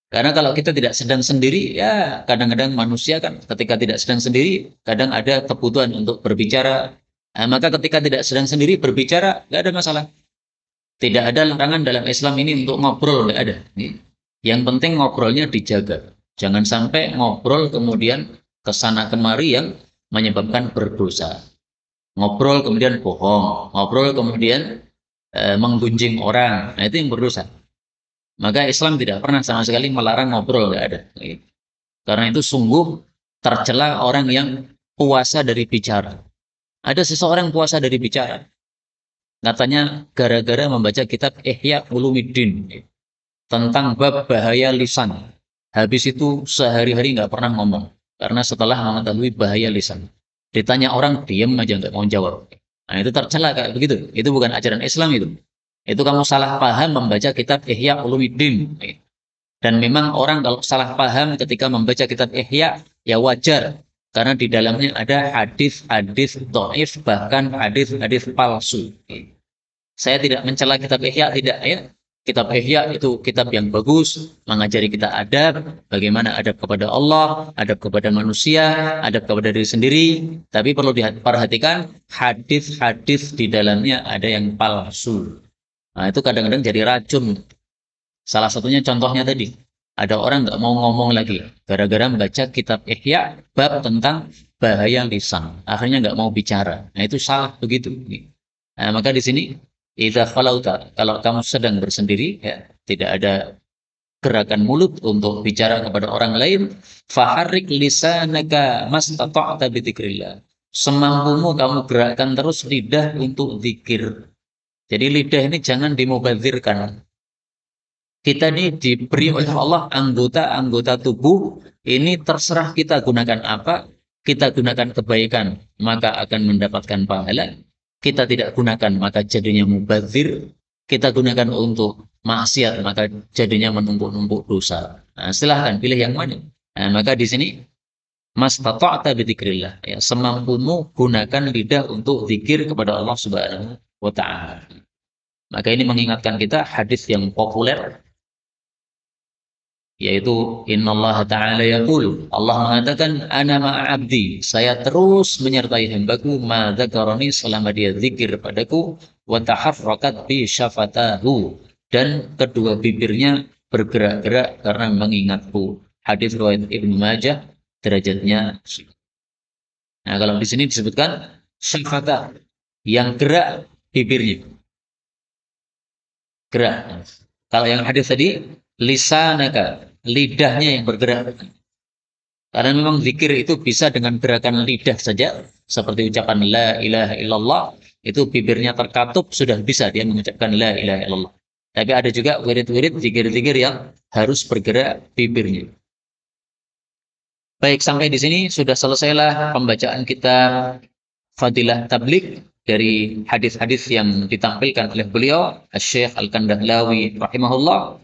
Karena kalau kita tidak sedang sendiri, ya kadang-kadang manusia kan ketika tidak sedang sendiri, kadang ada kebutuhan untuk berbicara. Nah, maka ketika tidak sedang sendiri berbicara, nggak ada masalah. Tidak ada larangan dalam Islam ini untuk ngobrol, nggak ada. Yang penting ngobrolnya dijaga. Jangan sampai ngobrol kemudian kesana kemari yang menyebabkan berdosa. Ngobrol kemudian bohong, ngobrol kemudian menggunjing orang, nah itu yang berdosa. Maka Islam tidak pernah sama sekali melarang ngobrol, nggak ada. Karena itu sungguh tercela orang yang puasa dari bicara. Ada seseorang puasa dari bicara. Katanya gara-gara membaca kitab Ihya Ulumuddin tentang bab bahaya lisan. Habis itu sehari-hari nggak pernah ngomong. Karena setelah mengetahui bahaya lisan. Ditanya orang, diam aja nggak mau jawab. Nah itu tercela kayak begitu. Itu bukan ajaran Islam itu. Itu kamu salah paham membaca kitab Ihya Ulumuddin. Dan memang orang kalau salah paham ketika membaca kitab Ihya, ya wajar. Karena di dalamnya ada hadis-hadis dhaif, bahkan hadis-hadis palsu. Saya tidak mencela kitab Ihya, tidak ya. Kitab Ihya itu kitab yang bagus, mengajari kita adab, bagaimana adab kepada Allah, adab kepada manusia, adab kepada diri sendiri. Tapi perlu diperhatikan, hadis-hadis di dalamnya ada yang palsu. Nah, itu kadang-kadang jadi racun. Salah satunya contohnya tadi. Ada orang nggak mau ngomong lagi. Gara-gara membaca kitab Ihya, bab tentang bahaya lisan. Akhirnya nggak mau bicara. Nah, itu salah begitu. Nah, maka di sini, idza khalauta, kalau kamu sedang bersendiri, ya, tidak ada gerakan mulut untuk bicara kepada orang lain, faharrik lisanaka mastata'ta bidzikrillah. Semampumu kamu gerakkan terus lidah untuk zikir. Jadi lidah ini jangan dimubadzirkan. Kita ini diberi oleh Allah anggota-anggota tubuh, ini terserah kita gunakan apa, kita gunakan kebaikan, maka akan mendapatkan pahala. Kita tidak gunakan, maka jadinya mubadzir. Kita gunakan untuk maksiat, maka jadinya menumpuk-numpuk dosa. Nah, silahkan pilih yang mana. Nah, maka di sini mastata'ta bidzikrillah, ya, semampumu gunakan lidah untuk zikir kepada Allah Subhanahu wa taala. Maka ini mengingatkan kita hadis yang populer, yaitu innallaha ta'ala yaqul, Allah mengatakan ana ma'a abdi, saya terus menyertai hambaku ma dzakarani, selama dia zikir padaku, wa taharrakat bi syafatahu, dan kedua bibirnya bergerak-gerak karena mengingatku. Hadis riwayat Ibnu Majah, derajatnya. Nah, kalau di sini disebutkan syafata, yang gerak bibirnya, gerak. Kalau yang hadis tadi lisanaka, lidahnya yang bergerak. Karena memang zikir itu bisa dengan gerakan lidah saja, seperti ucapan la ilaha illallah, itu bibirnya terkatup sudah bisa dia mengucapkan la ilaha illallah. Tapi ada juga wirid-wirid zikir-zikir yang harus bergerak bibirnya. Baik, sampai di sini sudah selesailah pembacaan kita Fadilah Tabligh dari hadis-hadis yang ditampilkan oleh beliau, Syekh Al-Kandahlawi rahimahullah.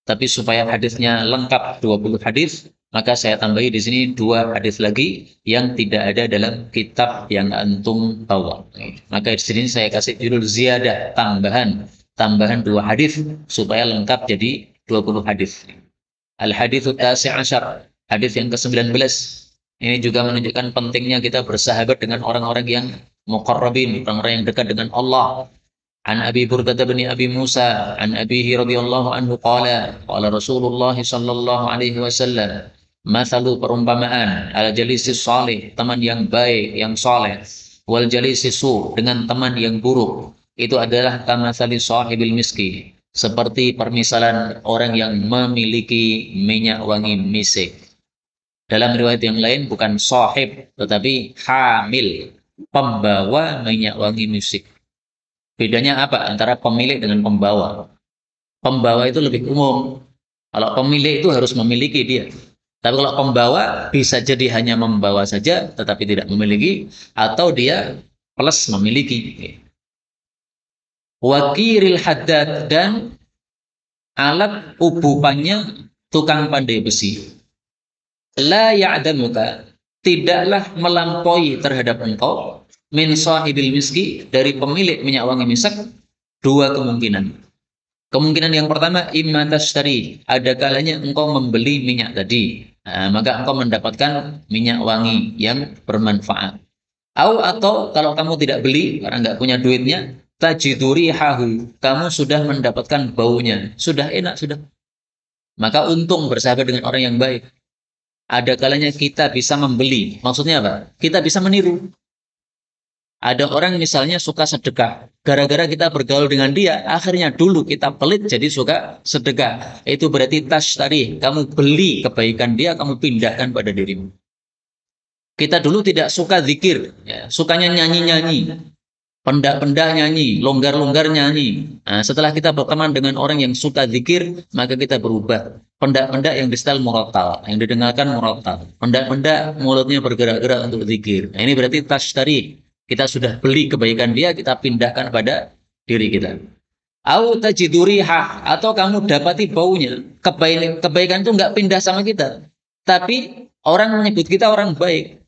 Tapi supaya hadisnya lengkap 20 hadis, maka saya tambahi di sini 2 hadis lagi yang tidak ada dalam kitab yang antum bawa. Maka di sini saya kasih judul ziyadah, tambahan 2 hadis supaya lengkap jadi 20 hadis. Al-haditsu tasi' asyar, hadis yang ke-19. Ini juga menunjukkan pentingnya kita bersahabat dengan orang-orang yang muqarrabin, orang-orang yang dekat dengan Allah. An Abi Burdah bin Abi Musa an abihi radhiyallahu anhu qala qala Rasulullah sallallahu alaihi wasallam, mathalu, perumpamaan, al jalisi salih, teman yang baik yang saleh, wal jalisi su, dengan teman yang buruk, itu adalah kamathali sahibil miski, seperti permisalan orang yang memiliki minyak wangi misik. Dalam riwayat yang lain bukan sahib tetapi hamil, pembawa minyak wangi misik. Bedanya apa antara pemilik dengan pembawa? Pembawa itu lebih umum. Kalau pemilik itu harus memiliki dia. Tapi kalau pembawa bisa jadi hanya membawa saja tetapi tidak memiliki, atau dia plus memiliki. Wakiril haddad, dan alat ubupannya tukang pandai besi. La ya'damuka, tidaklah melampaui terhadap engkau, min sahibil miski, dari pemilik minyak wangi misik, 2 kemungkinan. Kemungkinan yang pertama, imma tashtari, ada kalanya engkau membeli minyak tadi, maka engkau mendapatkan minyak wangi yang bermanfaat. Atau kalau kamu tidak beli karena nggak punya duitnya, tajiduri hahu, kamu sudah mendapatkan baunya, sudah enak sudah. Maka untung bersahabat dengan orang yang baik. Ada kalanya kita bisa membeli, maksudnya apa? Kita bisa meniru. Ada orang misalnya suka sedekah, gara-gara kita bergaul dengan dia, akhirnya dulu kita pelit jadi suka sedekah. Itu berarti tashtari, kamu beli kebaikan dia, kamu pindahkan pada dirimu. Kita dulu tidak suka zikir, ya, sukanya nyanyi-nyanyi, pendak-pendak nyanyi, longgar-longgar nyanyi. Nah, setelah kita berteman dengan orang yang suka zikir, maka kita berubah. Pendak-pendak yang di style murattal, yang didengarkan murattal. Pendak-pendak mulutnya bergerak-gerak untuk zikir. Nah, ini berarti tashtari. Kita sudah beli kebaikan dia, kita pindahkan pada diri kita. Atau kamu dapati baunya. Kebaikan itu nggak pindah sama kita. Tapi orang menyebut kita orang baik.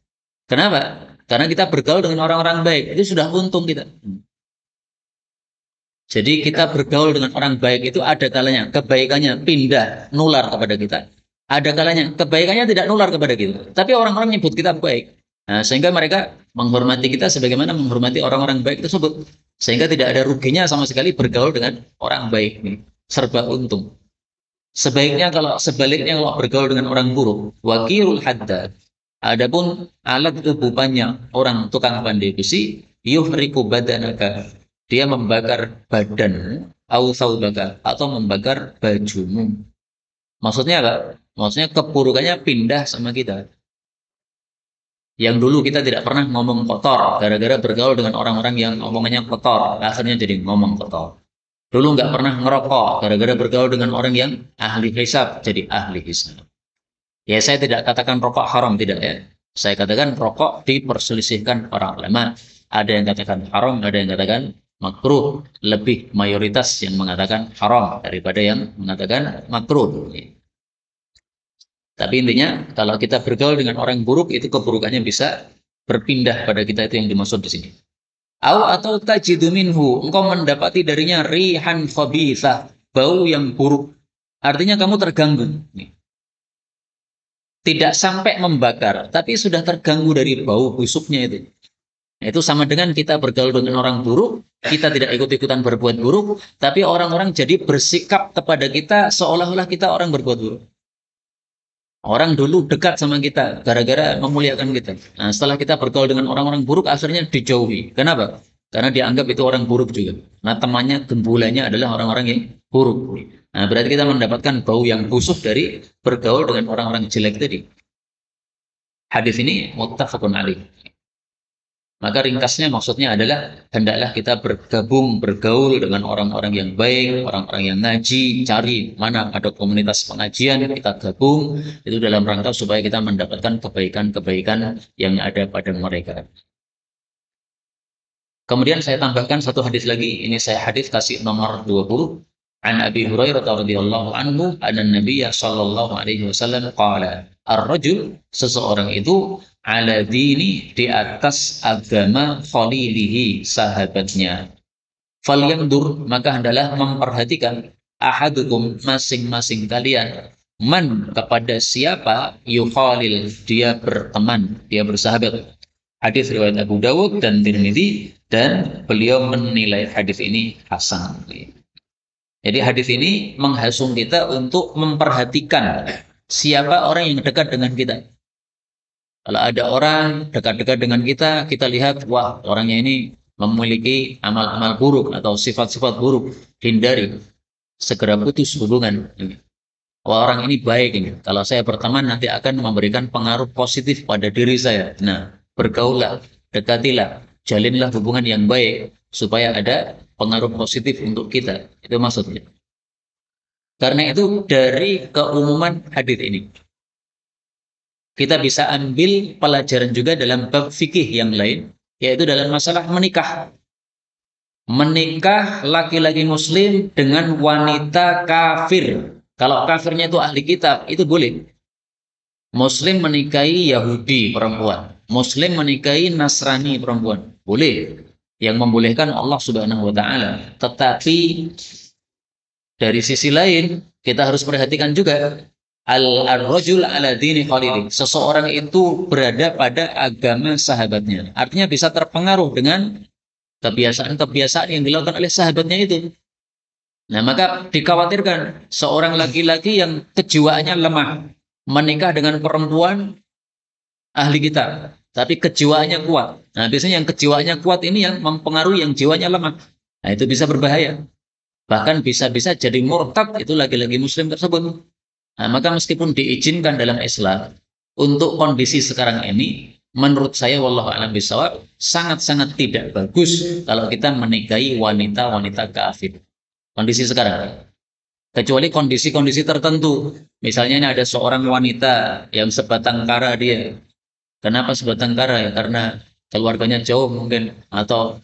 Kenapa? Karena kita bergaul dengan orang-orang baik. Itu sudah untung kita. Jadi kita bergaul dengan orang baik itu ada kalanya kebaikannya pindah, nular kepada kita. Ada kalanya kebaikannya tidak nular kepada kita. Tapi orang-orang menyebut kita baik. Nah, sehingga mereka menghormati kita sebagaimana menghormati orang-orang baik tersebut. Sehingga tidak ada ruginya sama sekali bergaul dengan orang baik. Serba untung. Sebaliknya kalau bergaul dengan orang buruk, wakirul haddad. Adapun alat ubupannya orang tukang pandai besi, yuhriku badanaka. Dia membakar badan, au thawbaka, atau membakar bajumu. Maksudnya apa? Maksudnya keburukannya pindah sama kita. Yang dulu kita tidak pernah ngomong kotor, gara-gara bergaul dengan orang-orang yang omongannya kotor, akhirnya jadi ngomong kotor. Dulu nggak pernah ngerokok, gara-gara bergaul dengan orang yang ahli hisab, jadi ahli hisab. Ya, saya tidak katakan rokok haram, tidak ya. Saya katakan rokok diperselisihkan para ulama. Ada yang katakan haram, ada yang katakan makruh. Lebih mayoritas yang mengatakan haram daripada yang mengatakan makruh. Tapi intinya kalau kita bergaul dengan orang buruk itu keburukannya bisa berpindah pada kita, itu yang dimaksud di sini. Atau tajidu minhu, engkau mendapati darinya rihan khabithah, bau yang buruk. Artinya kamu terganggu. Tidak sampai membakar, tapi sudah terganggu dari bau busuknya itu. Itu sama dengan kita bergaul dengan orang buruk, kita tidak ikut-ikutan berbuat buruk, tapi orang-orang jadi bersikap kepada kita seolah-olah kita orang berbuat buruk. Orang dulu dekat sama kita gara-gara memuliakan kita. Nah, setelah kita bergaul dengan orang-orang buruk, akhirnya dijauhi. Kenapa? Karena dianggap itu orang buruk juga. Nah, temannya, gembulannya adalah orang-orang yang buruk. Nah, berarti kita mendapatkan bau yang busuk dari bergaul dengan orang-orang jelek tadi. Hadis ini muttafaqun alaih. Maka ringkasnya maksudnya adalah hendaklah kita bergabung, bergaul dengan orang-orang yang baik, orang-orang yang ngaji, cari mana ada komunitas pengajian, kita gabung, itu dalam rangka supaya kita mendapatkan kebaikan-kebaikan yang ada pada mereka. Kemudian saya tambahkan satu hadis lagi, ini saya hadis kasih nomor 20. An Abi Hurairah radhiyallahu anhu, anna Nabiyya sallallahu alaihi wasallam qala, ar-rajul, seseorang itu ala dini, di atas agama khalilihi, sahabatnya. Falyandur, maka hendaklah memperhatikan, ahadukum, masing-masing kalian, man, kepada siapa, yukhalil, dia berteman, dia bersahabat. Hadis riwayat Abu Dawud dan Tirmidzi, dan beliau menilai hadis ini hasan. Jadi hadis ini menghasung kita untuk memperhatikan siapa orang yang dekat dengan kita. Kalau ada orang dekat-dekat dengan kita, kita lihat, wah, orangnya ini memiliki amal-amal buruk atau sifat-sifat buruk, hindari, segera putus hubungan. Wah, orang ini baik ini. Kalau saya berteman nanti akan memberikan pengaruh positif pada diri saya. Nah, bergaulah, dekatilah, jalinlah hubungan yang baik supaya ada pengaruh positif untuk kita. Itu maksudnya. Karena itu dari keumuman hadis ini, kita bisa ambil pelajaran juga dalam bab fikih yang lain, yaitu dalam masalah menikah. Menikah laki-laki muslim dengan wanita kafir. Kalau kafirnya itu ahli kitab, itu boleh. Muslim menikahi Yahudi perempuan, Muslim menikahi Nasrani perempuan, boleh. Yang membolehkan Allah Subhanahu wa taala. Tetapi dari sisi lain, kita harus perhatikan juga al-rajul ala dini khalili. Seseorang itu berada pada agama sahabatnya. Artinya bisa terpengaruh dengan kebiasaan-kebiasaan yang dilakukan oleh sahabatnya itu. Nah, maka dikhawatirkan seorang laki-laki yang kejiwaannya lemah menikah dengan perempuan ahli kitab, tapi kejiwaannya kuat. Nah, biasanya yang kejiwaannya kuat ini yang mempengaruhi yang jiwanya lemah. Nah, itu bisa berbahaya. Bahkan bisa-bisa jadi murtad itu laki-laki muslim tersebut. Nah, maka meskipun diizinkan dalam Islam untuk kondisi sekarang ini, menurut saya wallahu a'lam bishawab, sangat-sangat tidak bagus kalau kita menikahi wanita-wanita kafir. Kondisi sekarang. Kecuali kondisi-kondisi tertentu. Misalnya ini ada seorang wanita yang sebatang kara dia. Kenapa sebatang kara? Ya karena keluarganya jauh mungkin, atau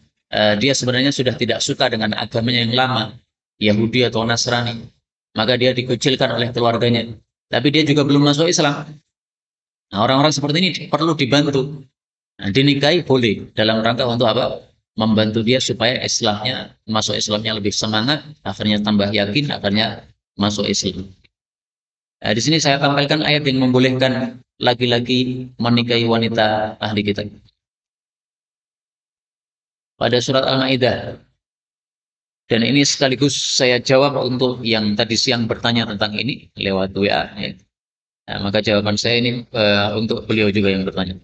dia sebenarnya sudah tidak suka dengan agamanya yang lama, Yahudi atau Nasrani. Maka dia dikucilkan oleh keluarganya. Tapi dia juga belum masuk Islam. Nah, orang-orang seperti ini perlu dibantu. Nah, dinikahi boleh dalam rangka untuk apa? Membantu dia supaya Islamnya, masuk Islamnya lebih semangat, akhirnya tambah yakin, akhirnya masuk Islam. Nah, di sini saya tampilkan ayat yang membolehkan laki-laki menikahi wanita ahli kitab. Pada surat Al-Maidah. Dan ini sekaligus saya jawab untuk yang tadi siang bertanya tentang ini lewat WA. Ya. Nah, maka jawaban saya ini untuk beliau juga yang bertanya.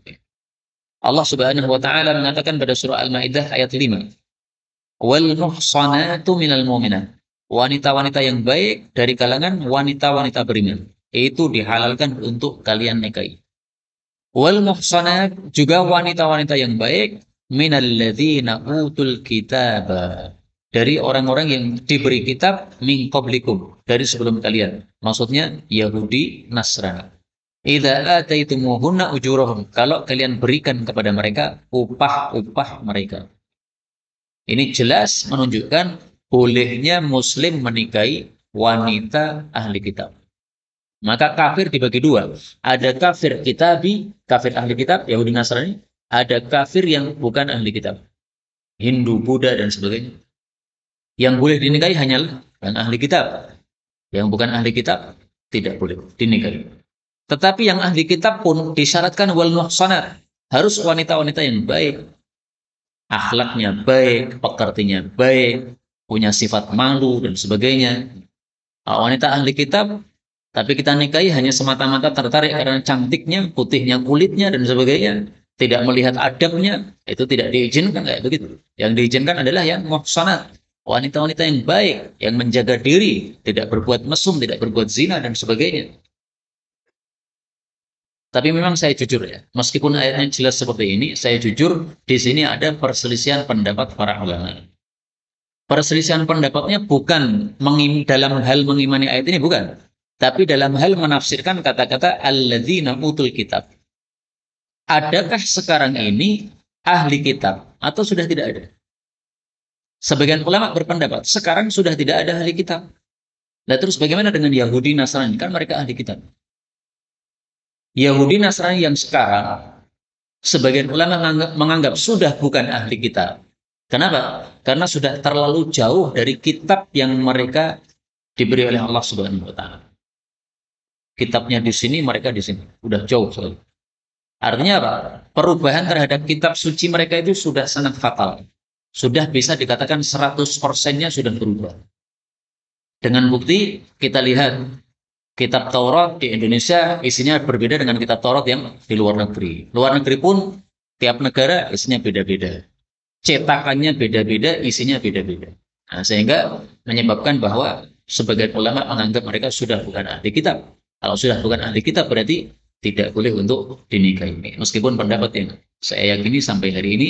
Allah Subhanahu wa taala mengatakan pada surah Al-Maidah ayat 5. Wal muhsanatu minal mu'minat. Wanita-wanita yang baik dari kalangan wanita-wanita beriman, itu dihalalkan untuk kalian nikahi. Wal muhsanat, juga wanita-wanita yang baik, minal ladzina utul kitab, dari orang-orang yang diberi kitab, min qablikum, dari sebelum kalian. Maksudnya Yahudi, Nasrani. Idza ataitumuhunna ujurahum, kalau kalian berikan kepada mereka upah-upah mereka. Ini jelas menunjukkan bolehnya muslim menikahi wanita ahli kitab. Maka kafir dibagi dua. Ada kafir kitabi, kafir ahli kitab, Yahudi Nasrani. Ada kafir yang bukan ahli kitab. Hindu, Buddha, dan sebagainya. Yang boleh dinikahi hanyalah yang ahli kitab. Yang bukan ahli kitab, tidak boleh dinikahi. Tetapi yang ahli kitab pun disyaratkan wal muhsanat. Harus wanita-wanita yang baik. Akhlaknya baik, pekertinya baik, punya sifat malu, dan sebagainya. Wanita ahli kitab tapi kita nikahi hanya semata-mata tertarik karena cantiknya, putihnya kulitnya, dan sebagainya. Tidak melihat adabnya, itu tidak diizinkan kayak begitu. Yang diizinkan adalah yang muhsanat. Wanita-wanita yang baik, yang menjaga diri, tidak berbuat mesum, tidak berbuat zina, dan sebagainya. Tapi memang saya jujur ya, meskipun ayatnya jelas seperti ini, saya jujur, di sini ada perselisihan pendapat para ulama. Perselisihan pendapatnya bukan dalam hal mengimani ayat ini, bukan. Tapi dalam hal menafsirkan kata-kata alladzina utul kitab. Adakah sekarang ini ahli kitab atau sudah tidak ada? Sebagian ulama berpendapat sekarang sudah tidak ada ahli kitab. Nah terus bagaimana dengan Yahudi Nasrani? Kan mereka ahli kitab. Yahudi Nasrani yang sekarang sebagian ulama menganggap sudah bukan ahli kitab. Kenapa? Karena sudah terlalu jauh dari kitab yang mereka diberi oleh Allah Subhanahu wa taala. Kitabnya di sini, mereka di sini. Udah jauh sekali. Artinya apa? Perubahan terhadap kitab suci mereka itu sudah sangat fatal. Sudah bisa dikatakan 100%-nya sudah berubah. Dengan bukti, kita lihat kitab Taurat di Indonesia isinya berbeda dengan kitab Taurat yang di luar negeri. Luar negeri pun tiap negara isinya beda-beda. Cetakannya beda-beda, isinya beda-beda. Nah, sehingga menyebabkan bahwa sebagian ulama menganggap mereka sudah bukan ahli kitab. Kalau sudah bukan ahli kitab berarti tidak boleh untuk dinikahi. Meskipun pendapat yang saya yakini sampai hari ini,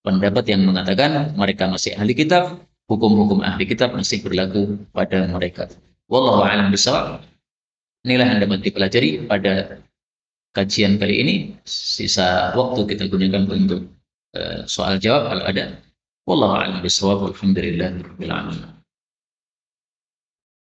pendapat yang mengatakan mereka masih ahli kitab, hukum-hukum ahli kitab masih berlaku pada mereka. Wallahu a'lam bishawab. Inilah yang dapat dipelajari pada kajian kali ini. Sisa waktu kita gunakan untuk soal jawab kalau ada. Wallahu a'lam bishawab. Alhamdulillahirabbil alamin.